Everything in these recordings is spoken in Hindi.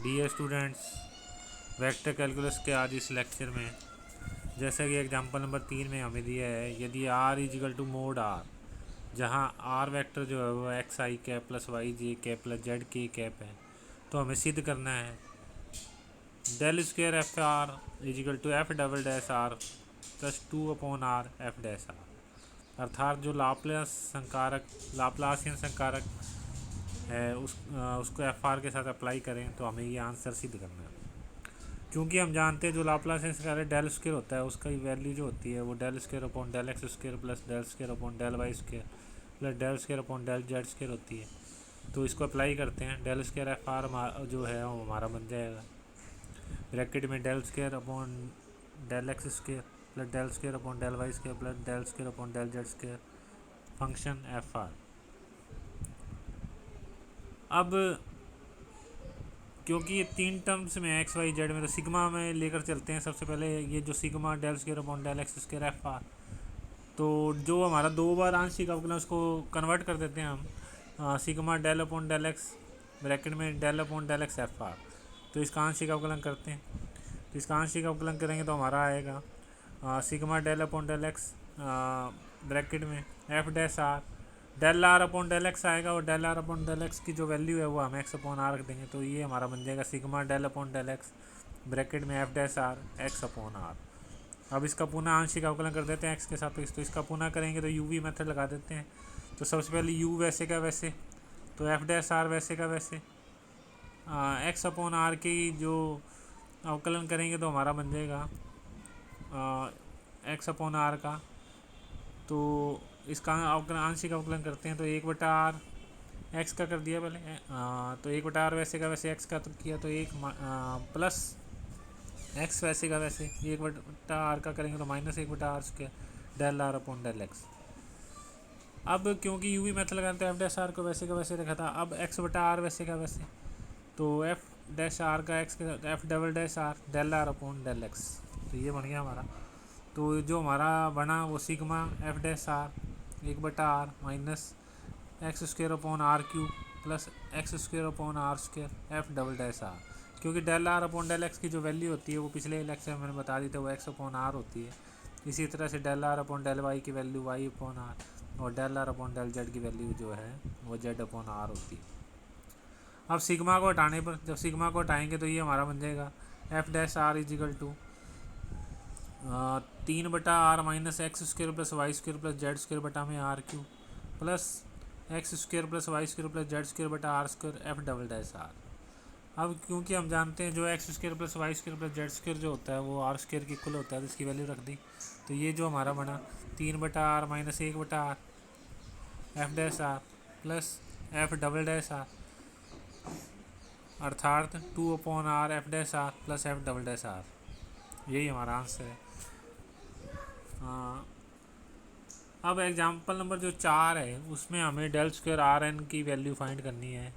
डियर स्टूडेंट्स, वेक्टर कैलकुलस के आज इस लेक्चर में जैसा कि एग्जांपल नंबर 3 में हमें दिया है, यदि r equal to mod r, जहां r वेक्टर जो है वो x i cap plus y j cap plus z k cap है, तो हमें सिद्ध करना है del square f r equal to f double dash r plus 2/r f dash r, अर्थात जो लाप्लासियन संकारक है उसको एफ आर के साथ अप्लाई करें तो हमें ये आंसर सिद्ध करना है। क्योंकि हम जानते हैं जो लाप्लासियन संकारक डेल स्क्वायर होता है उसका वैल्यू जो होती है वो del square upon del x square plus del square upon del y square plus del square upon del z square होती है। तो इसको अप्लाई करते हैं, डेल स्क्वायर एफ आर जो है वो हमारा बन जाएगा ब्रैकेट में del square upon del x square plus del square upon del y square plus del square upon del z square function f r. अब क्योंकि ये 3 टर्म्स में एक्स वाई जेड में, तो सिग्मा में लेकर चलते हैं। सबसे पहले ये जो sigma del square upon del x square f r, तो जो हमारा 2 बार आंशिक अवकलन उसको कन्वर्ट कर देते हैं हम sigma del upon del x bracket में del upon del x f r. तो इसका आंशिक अवकलन करते हैं, तो इसका आंशिक अवकलन करेंगे तो हमारा आएगा sigma del upon del x bracket में f dash r del r upon del x आएगा, और del r upon del x की जो वैल्यू है वो हम एक्स अपॉन आर रख देंगे। तो ये हमारा बन जाएगा sigma del upon del x bracket में f dash r x upon r. अब इसका पुनः आंशिक अवकलन कर देते हैं एक्स के सापेक्ष, तो इसका पुनः करेंगे तो वी मेथड लगा देते हैं। तो सबसे पहले यू वैसे का वैसे, तो एफ डैश आर वैसे का वैसे एक्स अपॉन आर की जो अवकलन करेंगे तो हमारा बन जाएगा एक्स अपॉन आर का। तो इसका आंशिक अवकलन करते हैं तो 1/r एक्स का कर दिया पहले, तो 1/r वैसे का वैसे एक्स का तो किया, तो एक प्लस एक्स वैसे का वैसे 1/r का करेंगे तो minus 1/r square del r upon del x. अब क्योंकि यूवी मेथड लगाते हैं एफ डैश आर को वैसे का वैसे रखा था, अब x/r वैसे का वैसे, तो एफ डैश आर का एक्स का f double dash r del r upon del x. तो ये बन गया हमारा। तो जो हमारा बना वो sigma f dash r 1/r minus x square upon r cube plus x square upon r square f double dash r. क्योंकि del r upon del x की जो वैल्यू होती है वो पिछले लेक्चर में मैंने बता दी थी, वो एक्स अपॉन आर होती है। इसी तरह से del r upon del y की वैल्यू वाई अपॉन आर, और del r upon del z की वैल्यू जो है वो जेड अपॉन आर होती है। अब सिग्मा को हटाने पर, जब सिग्मा को हटाएंगे तो ये हमारा बन जाएगा f dash r equal to 3/r minus x square plus y square plus z square बटा में r cube plus x square plus y square plus z square बटा r square f double dash r. अब क्योंकि हम जानते हैं जो x square plus y square plus z square जो होता है वो आर स्क्वायर के इक्वल होता है, तो इसकी वैल्यू रख दी। तो ये जो हमारा बना 3/r minus 1/r f dash r plus f double dash r, अर्थात 2/r f dash r plus f double dash r. यही हमारा आंसर है। अब एग्जाम्पल नंबर जो 4 है उसमें हमें डेल स्क्वायर आर एन की वैल्यू फाइंड करनी है,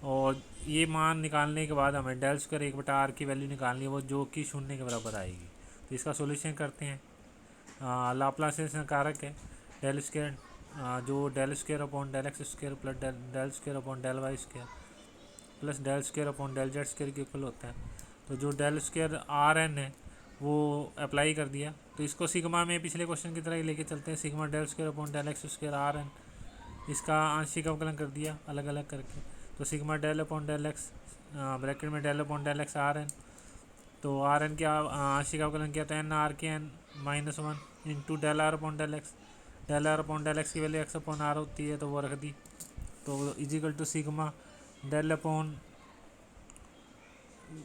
और ये मान निकालने के बाद हमें डेल स्क्वायर 1/r की वैल्यू निकालनी है, वो जो कि 0 के बराबर आएगी। तो इसका सोल्यूशन करते हैं। लाप्लासियन संकारक है डेल स्क्वायर, जो del square upon del x square plus del square upon del y square plus del square upon del z square के इक्वल होता है। तो जो डेल स्क्वायर आर एन है वो अप्लाई कर दिया, तो इसको सिग्मा में पिछले क्वेश्चन की तरह ही लेके चलते हैं। Sigma del square upon del x square r n, इसका आंशिक अवकलन कर दिया अलग अलग करके। तो sigma del upon del x bracket में del upon del x r n, तो आर एन का आंशिक अवकलन किया तो एन आर के n -1 into del r upon del x. Del r upon del x की वैल्यू एक्स अपॉन आर होती है, तो वो रख दी। तो equal to sigma del upon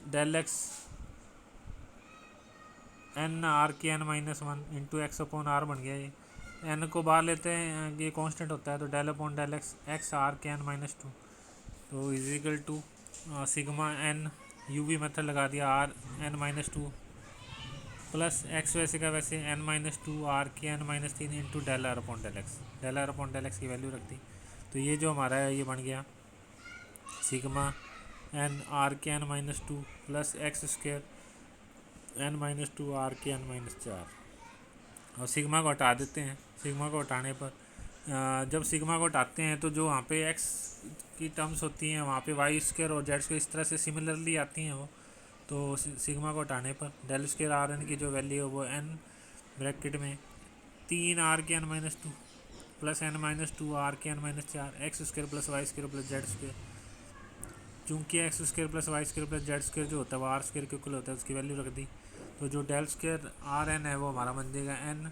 del x n r के n -1 into x upon r बन गया। ये एन को बाहर लेते हैं, ये कांस्टेंट होता है, तो del upon del x x r के एन -2, तो equal to sigma n UV method लगा दिया आर एन -2 प्लस एक्स वैसे का वैसे एन -2 आर के n -3 into del r upon del x. Del r upon del x की वैल्यू रख दी। तो ये जो हमारा है ये बन गया सिग्मा एन आर के n -2 plus x square n -2 r के एन -4। और सिग्मा को हटा देते हैं। सिग्मा को हटाने पर जब सिग्मा को हटाते हैं तो जो वहाँ पे एक्स की टर्म्स होती हैं वहाँ पे वाई स्क्वायर और जेड स्क्वायर इस तरह से सिमिलरली आती हैं वो। तो सिग्मा को हटाने पर डेल स्क्वायर आर एन की जो वैल्यू है वो एन ब्रैकेट में 3 r के n-2 प्लस n-2 r के n-4 x square plus y square plus z square. चूँकि x square plus y square plus z square जो होता है वो आर स्क्वायर के इक्वल होता है, उसकी वैल्यू रख दी। तो जो डेल स्क्वायर आर एन है वो हमारा बन जाएगा एन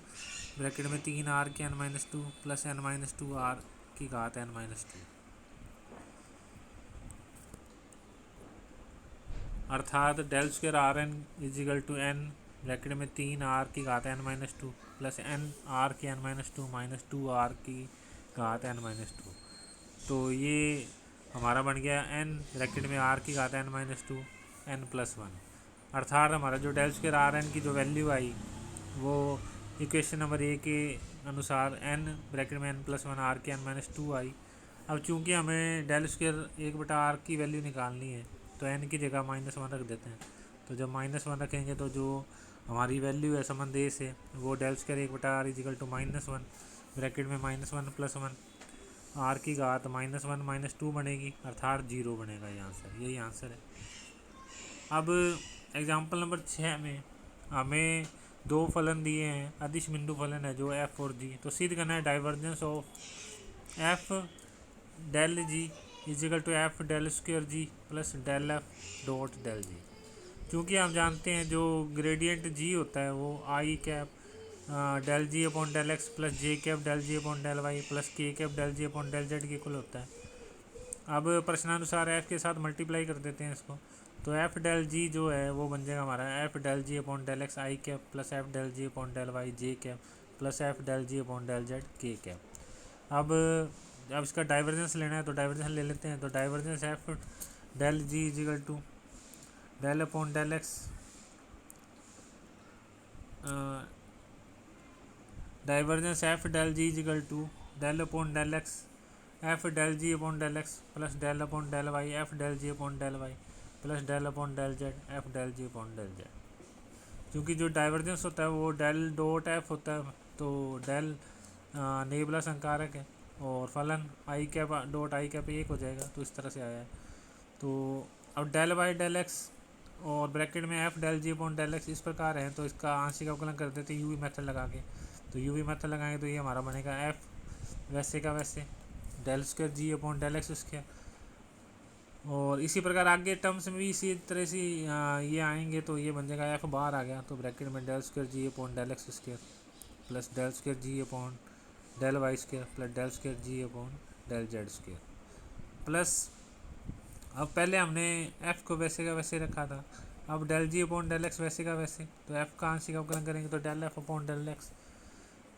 ब्रैकेट में 3 r के n-2 प्लस n-2 r की घात n-2। अर्थात del square r n equal to n bracket में 3 r की घात n-2 प्लस एन आर के n-2 माइनस 2 r की घात n-2। तो ये हमारा बन गया n ब्रैकेट में r की घात n-2 n+1। अर्थात हमारा जो डेल स्क्वायर आर एन की जो वैल्यू आई वो इक्वेशन नंबर ए के अनुसार n ब्रैकेट में n+1 r के n-2 आई। अब चूंकि हमें डेल स्क्वायर 1/r की वैल्यू निकालनी है तो n की जगह -1 रख देते हैं। तो जब -1 रखेंगे तो जो हमारी वैल्यू है संबंध ए से वो del square 1/r equal to -1 bracket में -1+1 r की घात -1 -2 बनेगी, अर्थात 0 बनेगा। ये आंसर, यही आंसर है। अब एग्जाम्पल नंबर 6 में हमें दो फलन दिए हैं, अदिश बिंदु फलन है जो f और g। तो सिद्ध करना है divergence of f del ji equal to f del square g plus del f dot del g. क्योंकि हम जानते हैं जो ग्रेडियंट जी होता है वो आई कैप डेल जी अपॉन डेल एक्स प्लस जे कैप डेल जी अपॉन डेल वाई प्लस के कैप डेल जी अपॉन डेल जेड के इक्वल होता है। अब प्रश्नानुसार एफ के साथ मल्टीप्लाई कर देते हैं इसको। तो एफ डेल जी जो है वो बन जाएगा हमारा F del ji upon del x i cap plus F del ji upon del y j cap plus F del ji upon del z k cap. अब इसका डाइवर्जेंस लेना है तो डाइवर्जेंस ले लेते हैं। तो divergence F del ji equal to del upon del x divergence F del ji equal to del upon del x F del ji upon del x plus del upon del y F del ji upon del y plus del upon del z F del ji upon del z. क्योंकि जो डाइवर्जेंस होता है वो डेल डॉट एफ होता है तो डेल नेबुला संकारक है और फलन आई कैप डॉट आई कैप एक हो जाएगा। तो इस तरह से आया है। तो अब डेल वाई डेल एक्स और ब्रैकेट में एफ डेल जी अपॉन डेल एक्स इस प्रकार है तो इसका आंशिक अवकलन कर देते हैं यूवी मेथड लगा के। तो यूवी मेथड लगाएंगे तो ये हमारा बनेगा एफ वैसे का वैसे del square g upon del x square. और इसी प्रकार आगे टर्म्स में भी इसी तरह से ये आएंगे तो ये बन जाएगा एफ बाहर आ गया तो ब्रैकेट में del square g upon del x square plus del square g upon del y square plus del square g upon del z square plus अब पहले हमने एफ़ को वैसे का वैसे रखा था, अब डेल जी अपॉन डेल एक्स वैसे का वैसे। तो एफ़ का आंशिक अवकलन करेंगे तो del f upon del x.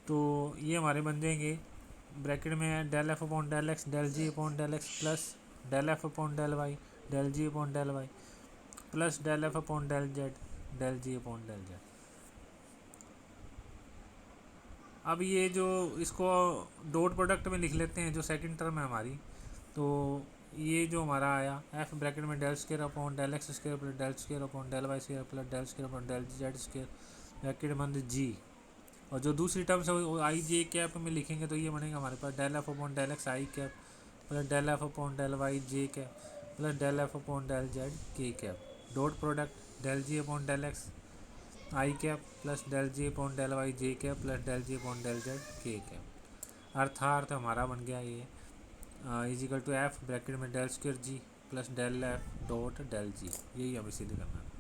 तो ये हमारे बन जाएंगे ब्रैकेट में del f upon del x del जी upon del x plus del f upon del y del जी upon del y plus del f upon del z del जी अपॉन डेल जेड। अब ये जो इसको डॉट प्रोडक्ट में लिख लेते हैं जो सेकंड टर्म है हमारी। तो ये जो हमारा आया एफ ब्रैकेट में del square upon del x square plus del square upon del y square plus del square upon del z square bracket बंद जी। और जो दूसरी टर्म्स है वो आई जे कैप में लिखेंगे तो ये बनेगा हमारे पास del f upon del x i cap plus del f upon del y j cap plus del f upon del z k cap dot product del ji upon del x i cap plus del ji upon del y j cap plus del ji upon del z k cap. अर्थात हमारा बन गया ये इजिकल टू एफ ब्रैकेट में del square g plus del f dot del जी। यही हमें सिद्ध करना है।